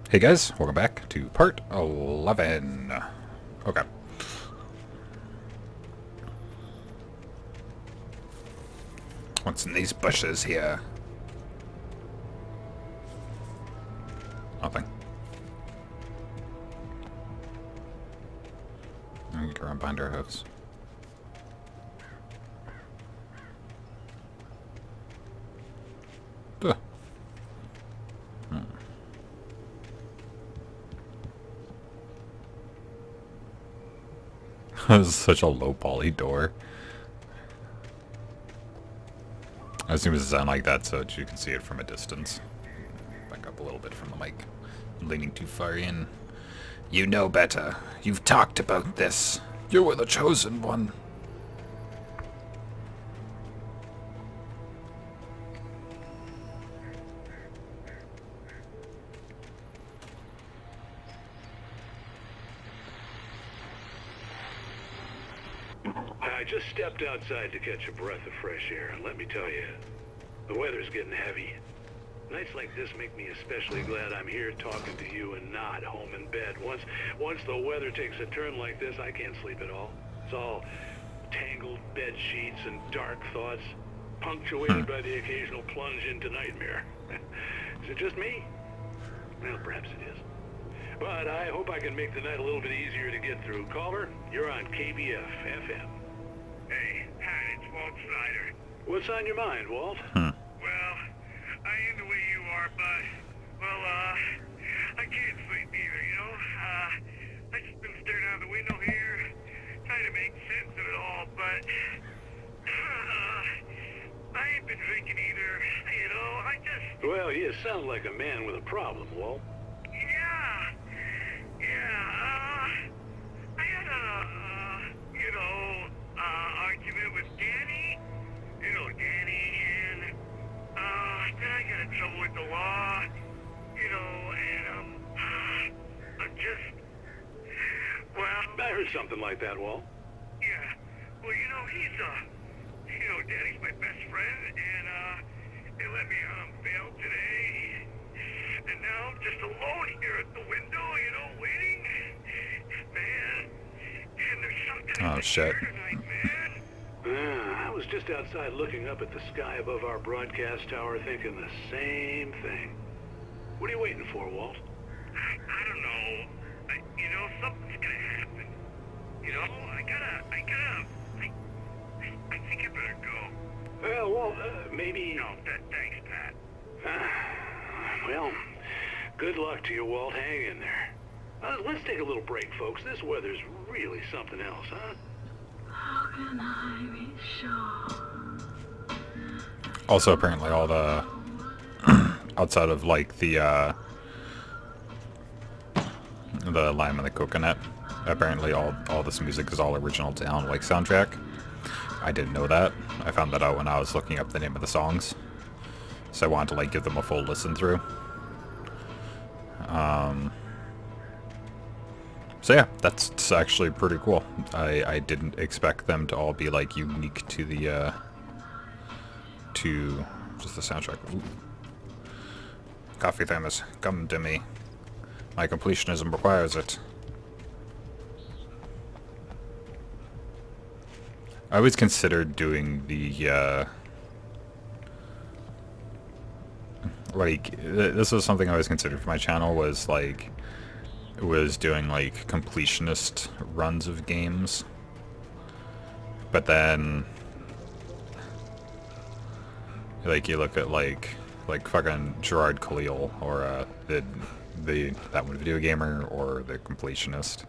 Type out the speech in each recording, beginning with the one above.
Hey guys, welcome back to part 11. Okay. What's in these bushes here? Nothing. I'm gonna go around behind our hooves. Ugh. This is such a low poly door. I assume it sound like that so that you can see it from a distance. Back up a little bit from the mic. I'm leaning too far in. You know better. You've talked about this. You were the chosen one. I just stepped outside to catch a breath of fresh air, and let me tell you, the weather's getting heavy. Nights like this make me especially glad I'm here talking to you and not home in bed. Once the weather takes a turn like this, I can't sleep at all. It's all tangled bed sheets and dark thoughts, punctuated by the occasional plunge into nightmare. Is it just me? Well, perhaps it is. But I hope I can make the night a little bit easier to get through. Caller, you're on KBF FM. Hey, hi, it's Walt Snyder. What's on your mind, Walt? Well, I am the way you are, but, I can't sleep either, you know? I just been staring out the window here, trying to make sense of it all, but, I ain't been drinking either, you know? Well, you sound like a man with a problem, Walt. I had argument with Danny, and, then I got in trouble with the law, and, I'm just, I heard something like that, Walt. yeah, well, Danny's my best friend, and, they let me out on bail today, and now I'm just alone here at the window, waiting, man, and there's something Oh, shit. tonight, man. I was just outside looking up at the sky above our broadcast tower thinking the same thing. What are you waiting for, Walt? I don't know. Something's gonna happen. I think I better go. Well, Walt, maybe... No, thanks, Pat. Well, good luck to you, Walt. Hang in there. Let's take a little break, folks. This weather's really something else, huh? How can I be sure? Also, apparently all the... outside of, like, the lime and the coconut, apparently all this music is all original to Alan Wake soundtrack. I didn't know that. I found that out when I was looking up the name of the songs. So I wanted to, like, give them a full listen through. So yeah, that's actually pretty cool. I didn't expect them to all be, like, unique to the, to just the soundtrack. Ooh. Coffee Thermos, come to me. My completionism requires it. I always considered doing the, this was something I always considered for my channel, was doing, like, completionist runs of games. But then, like, you look at, like fucking Gerard Khalil, or, that one video gamer, or the completionist,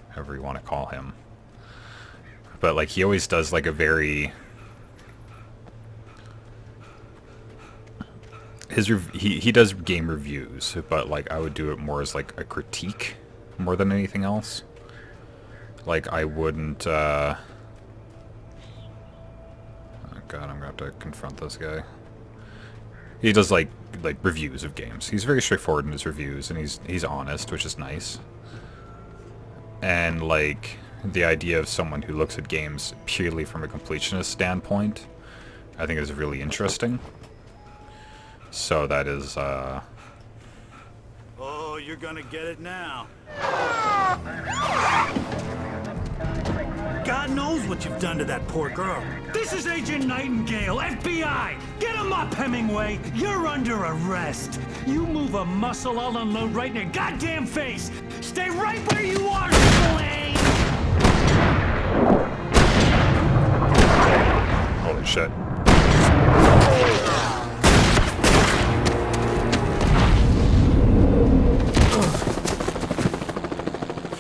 however you want to call him. But, like, he always does, like, a very... He does game reviews, but, like, I would do it more as, like, a critique more than anything else. Like, I wouldn't, oh god, I'm gonna have to confront this guy. He does, like reviews of games. He's very straightforward in his reviews, and he's honest, which is nice. And, like, the idea of someone who looks at games purely from a completionist standpoint, I think is really interesting. So that is, Oh, you're gonna get it now. God knows what you've done to that poor girl. This is Agent Nightingale, FBI! Get him up, Hemingway! You're under arrest! You move a muscle, I'll unload right in your goddamn face! Stay right where you are, Slane! Holy shit.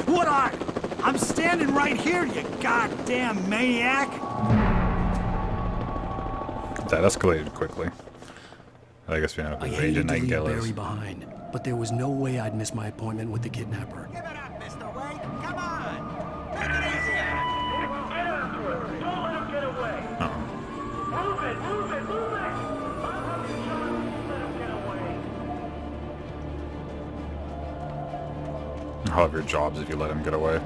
What are? I'm standing right here, you goddamn maniac! That escalated quickly. I guess we know I who hated Agent to leave Nightingale is. Barry behind, but there was no way I'd miss my appointment with the kidnapper. Give it up, Mr. Wade. Come on. Make it easier. Get after it. Don't let him get away. Move it, move it, move it. I'll have you shot. Let him get away. I'll have your jobs if you let him get away.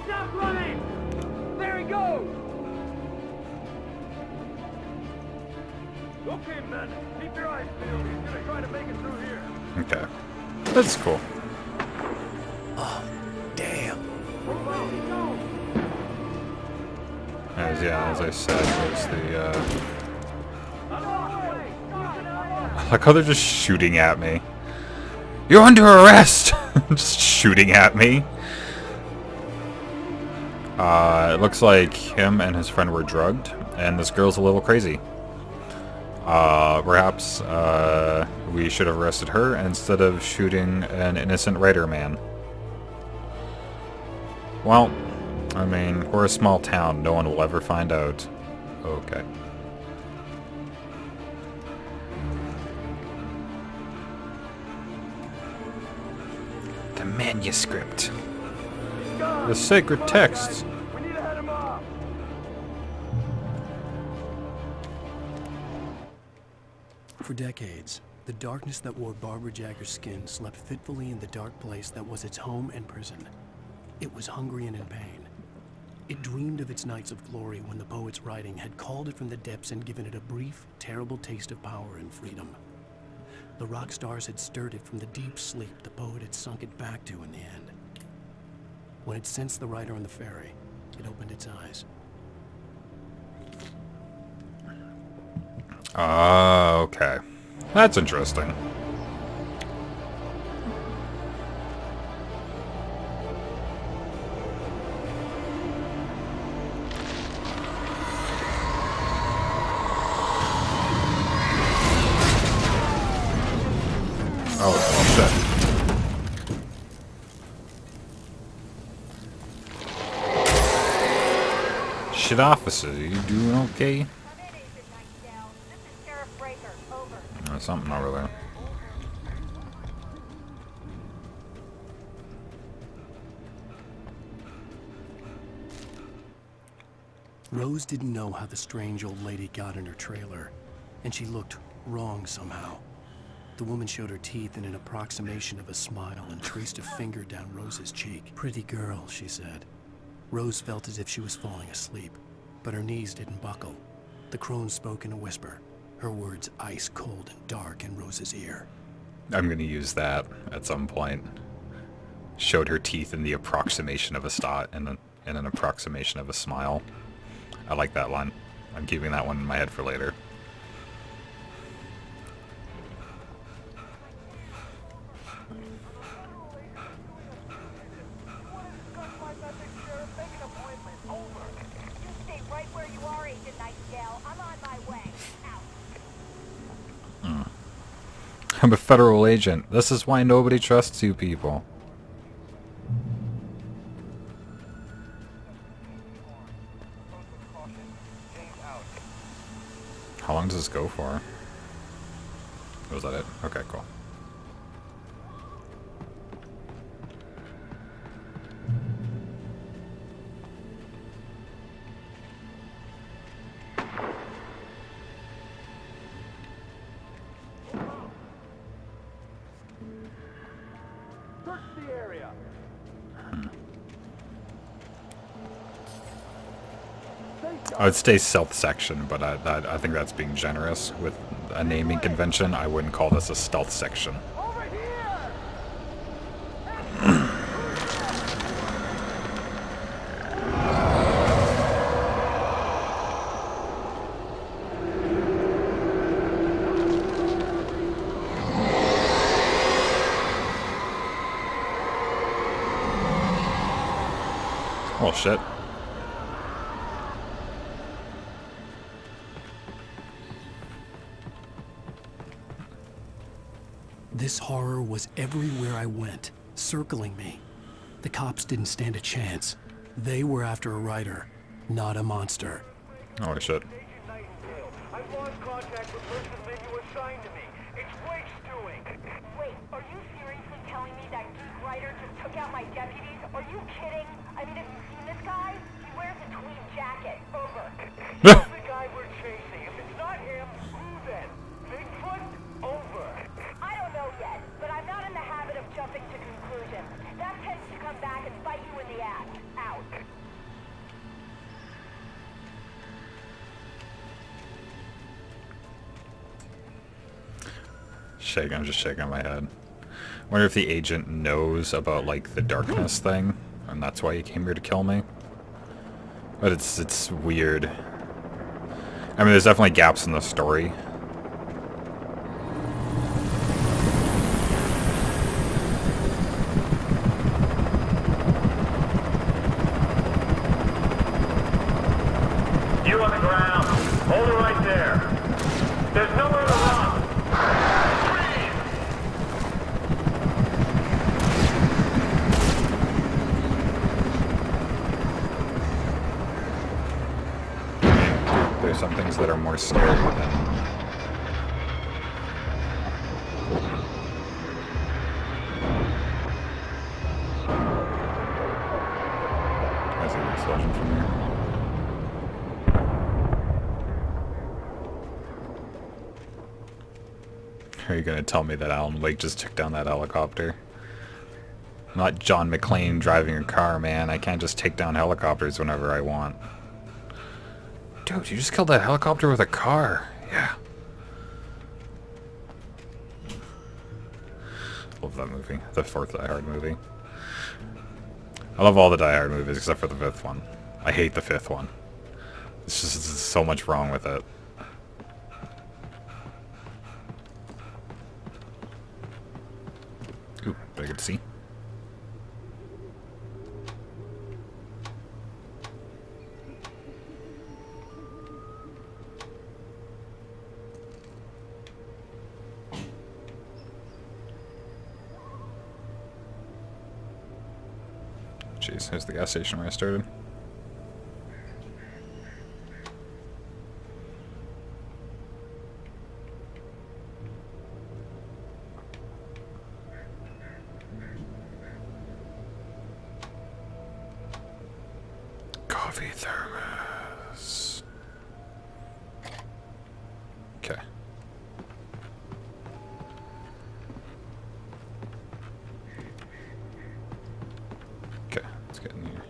Stop running. There he goes. Okay, men. Keep your eyes peeled. He's gonna try to make it through here. Okay. That's cool. Damn. As I said, was the, I like how they're just shooting at me. You're under arrest! Just shooting at me. It looks like him and his friend were drugged, and this girl's a little crazy. Perhaps, we should have arrested her instead of shooting an innocent writer man. Well, I mean, we're a small town. No one will ever find out. Okay. The manuscript. The sacred texts. We need to head him off. For decades, the darkness that wore Barbara Jagger's skin slept fitfully in the dark place that was its home and prison. It was hungry and in pain. It dreamed of its nights of glory when the poet's writing had called it from the depths and given it a brief, terrible taste of power and freedom. The rock stars had stirred it from the deep sleep the poet had sunk it back to in the end. When it sensed the writer on the ferry, it opened its eyes. Okay. That's interesting. Oh, shit. Shit, officer, you doing okay? Something over there. Rose didn't know how the strange old lady got in her trailer, and she looked wrong somehow. The woman showed her teeth in an approximation of a smile and traced a finger down Rose's cheek. "Pretty girl," she said. Rose felt as if she was falling asleep, but her knees didn't buckle. The crone spoke in a whisper, her words ice cold and dark in Rose's ear. I'm gonna use that at some point. Showed her teeth in the approximation of a in an approximation of a smile. I like that line. I'm keeping that one in my head for later. I'm a federal agent. This is why nobody trusts you people. How long does this go for? Was that it? Okay, cool. I would stay stealth section, but I think that's being generous with a naming convention. I wouldn't call this a stealth section. Oh shit. This horror was everywhere I went, circling me. The cops didn't stand a chance. They were after a writer, not a monster. Holy shit. I've lost contact with most of the men you assigned to me. It's Wake's doing. Wait, are you seriously telling me that geek writer just took out my deputies? Are you kidding? I mean, have you seen this guy? He wears a tweed jacket. Over. That's the guy we're chasing. If it's not him, who then? Bigfoot? Over. I don't know yet, but I'm not in the habit of jumping to conclusions. That tends to come back and bite you in the ass. Out. I'm just shaking my head. Wonder if the agent knows about, like, the darkness thing, and that's why he came here to kill me. But it's weird. I mean, there's definitely gaps in the story. You on the ground. Hold it right there. There's nowhere to run. There's some things that are more scary than... I see the explosion from here. Are you gonna tell me that Alan Wake just took down that helicopter? I'm not John McClane driving a car, man. I can't just take down helicopters whenever I want. Dude, you just killed that helicopter with a car. Yeah. Love that movie. The fourth Die Hard movie. I love all the Die Hard movies except for the fifth one. I hate the fifth one. It's just there's so much wrong with it. Ooh, did I get to see? Jeez, here's the gas station where I started. Coffee thermos. Okay. Okay, let's get in here.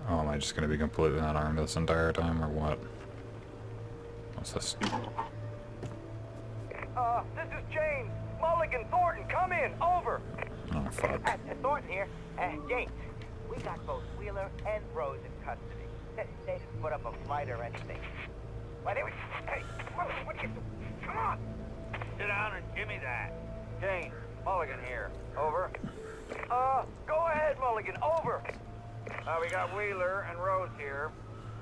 Oh, am I just gonna be completely unarmed this entire time, or what? What's this? This is James. Mulligan, Thornton, come in. Over. Oh, fuck. Thornton here. James, we got both Wheeler and Rose in custody. They didn't put up a fight or anything. Why, they were... Hey, what you... Come on. Sit down and give me that. James, Mulligan here. Over. Go ahead, Mulligan. Over. We got Wheeler and Rose here.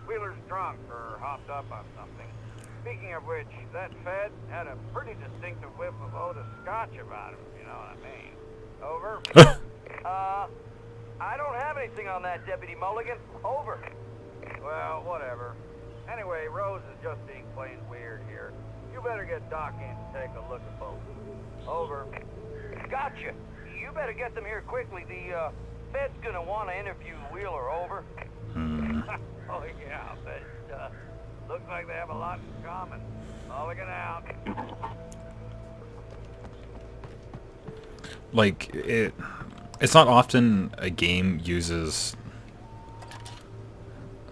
Wheeler's drunk or hopped up on something. Speaking of which, that Fed had a pretty distinctive whiff of Oda Scotch about him, if you know what I mean. Over. I don't have anything on that, Deputy Mulligan. Over. Well, whatever. Anyway, Rose is just being plain weird here. You better get Doc in to take a look at both. Over. Gotcha. You better get them here quickly. The Fed's gonna want to interview Wheeler. Over. Oh yeah, but looks like they have a lot in common. Mulligan out. Like, It's not often a game uses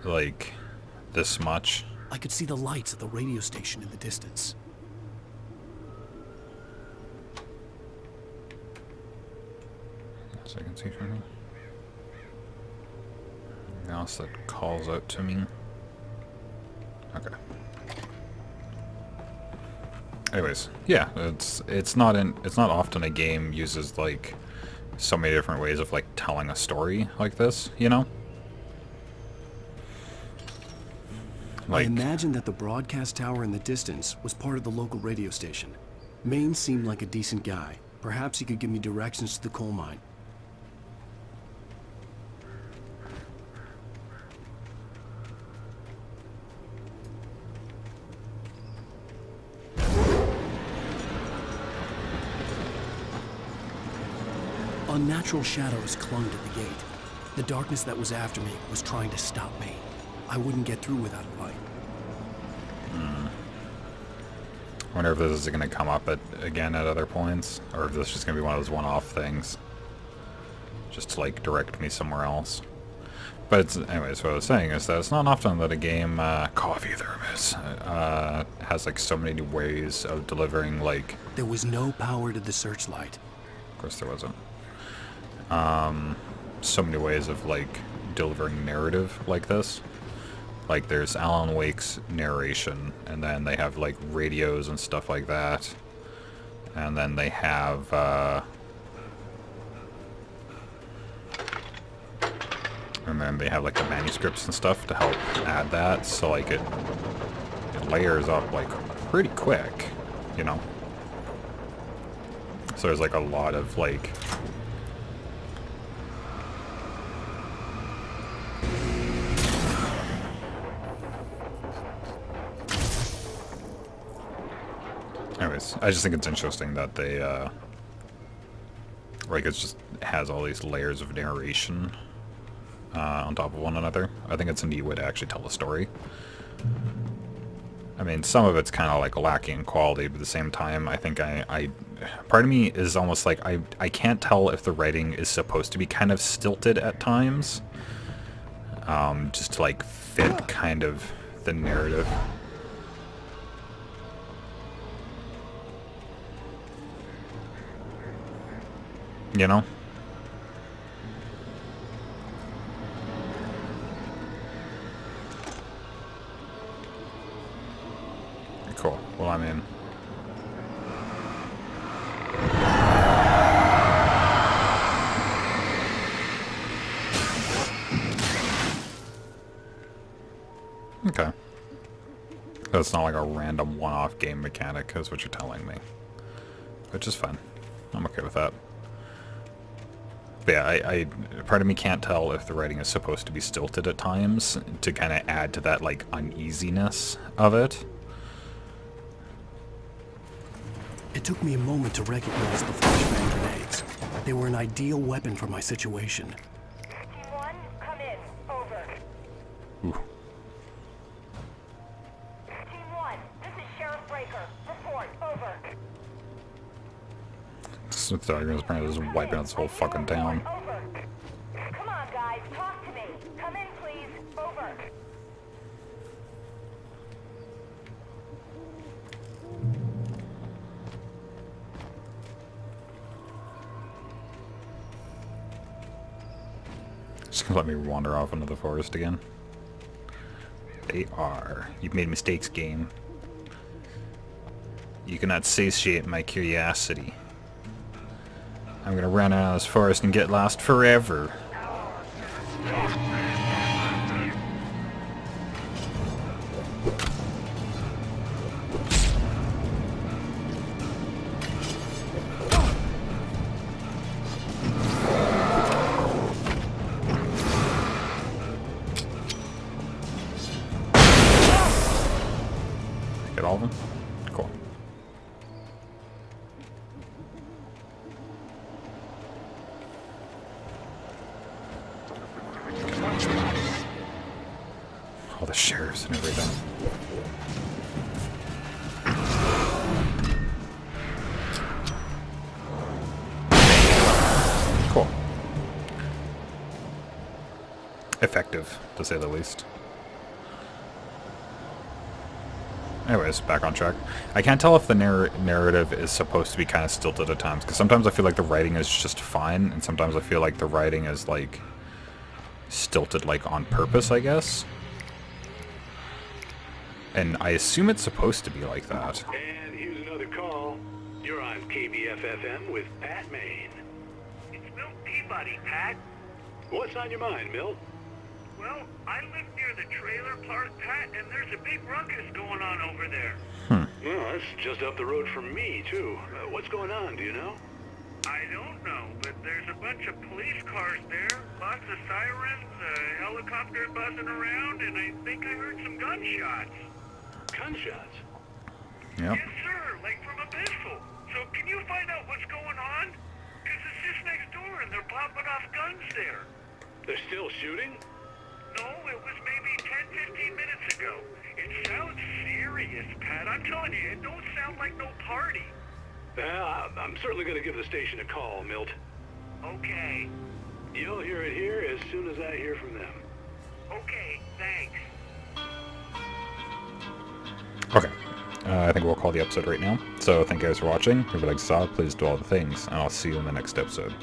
like this much. I could see the lights at the radio station in the distance. So I can see from here. Anything else that calls out to me? Okay. Anyways, yeah, it's not often a game uses like so many different ways of like telling a story like this, you know? I imagined that the broadcast tower in the distance was part of the local radio station. Maine seemed like a decent guy. Perhaps he could give me directions to the coal mine. Unnatural shadows clung to the gate. The darkness that was after me was trying to stop me. I wouldn't get through without a light. I wonder if this is going to come up again at other points, or if this is just going to be one of those one-off things. Just to, like, direct me somewhere else. But it's, anyways, what I was saying is that it's not often that a game, coffee thermos, has, like, so many ways of delivering, like... There was no power to the searchlight. Of course there wasn't. So many ways of, like, delivering narrative like this. Like, there's Alan Wake's narration, and then they have, like, radios and stuff like that. And then they have, like, the manuscripts and stuff to help add that, so, like, it layers up, like, pretty quick, you know? So there's, like, a lot of, like... Anyways, I just think it's interesting that they, like, it just has all these layers of narration on top of one another. I think it's a neat way to actually tell a story. I mean, some of it's kind of, like, lacking in quality, but at the same time, I think part of me is almost like, I can't tell if the writing is supposed to be kind of stilted at times, just to, like, fit kind of the narrative. You know? Cool. Well, I mean... Okay. That's not like a random one-off game mechanic, is what you're telling me. Which is fine. I'm okay with that. But yeah, part of me can't tell if the writing is supposed to be stilted at times to kind of add to that, like, uneasiness of it. It took me a moment to recognize the flashbang grenades. They were an ideal weapon for my situation. Team 1, come in. Over. Ooh. Team 1, this is Sheriff Breaker. Report. Over. Sorry, I'm just wiping out this whole fucking town. Over. Come on, guys. Talk to me. Come in, please. Over. Just gonna let me wander off into the forest again. They are. You've made mistakes, game. You cannot satiate my curiosity. I'm gonna run out of this forest and get lost forever. Get all of them? Cool. All the sheriffs and everything. Cool. effective, to say the least. Anyways, back on track. I can't tell if the narrative is supposed to be kind of stilted at times, because sometimes I feel like the writing is just fine, and sometimes I feel like the writing is, like, stilted, like, on purpose, I guess. And I assume it's supposed to be like that. And here's another call. You're on KBFFM with Pat Maine. It's Milt Peabody, Pat. What's on your mind, Milt? Well, I live near the trailer park, Pat, and there's a big ruckus going on over there. Well, that's just up the road from me, too. What's going on, do you know? I don't know, but there's a bunch of police cars there, lots of sirens, a helicopter buzzing around, and I think I heard some gunshots. Gunshots? Yep. Yes, sir, like from a pistol. So can you find out what's going on? Because it's just next door, and they're popping off guns there. They're still shooting? No, it was maybe 10, 15 minutes ago. It sounds serious, Pat. I'm telling you, it don't sound like no party. I'm certainly going to give the station a call, Milt. Okay. You'll hear it here as soon as I hear from them. Okay, thanks. Okay. I think we'll call the episode right now. So thank you guys for watching. If you like saw, please do all the things, and I'll see you in the next episode.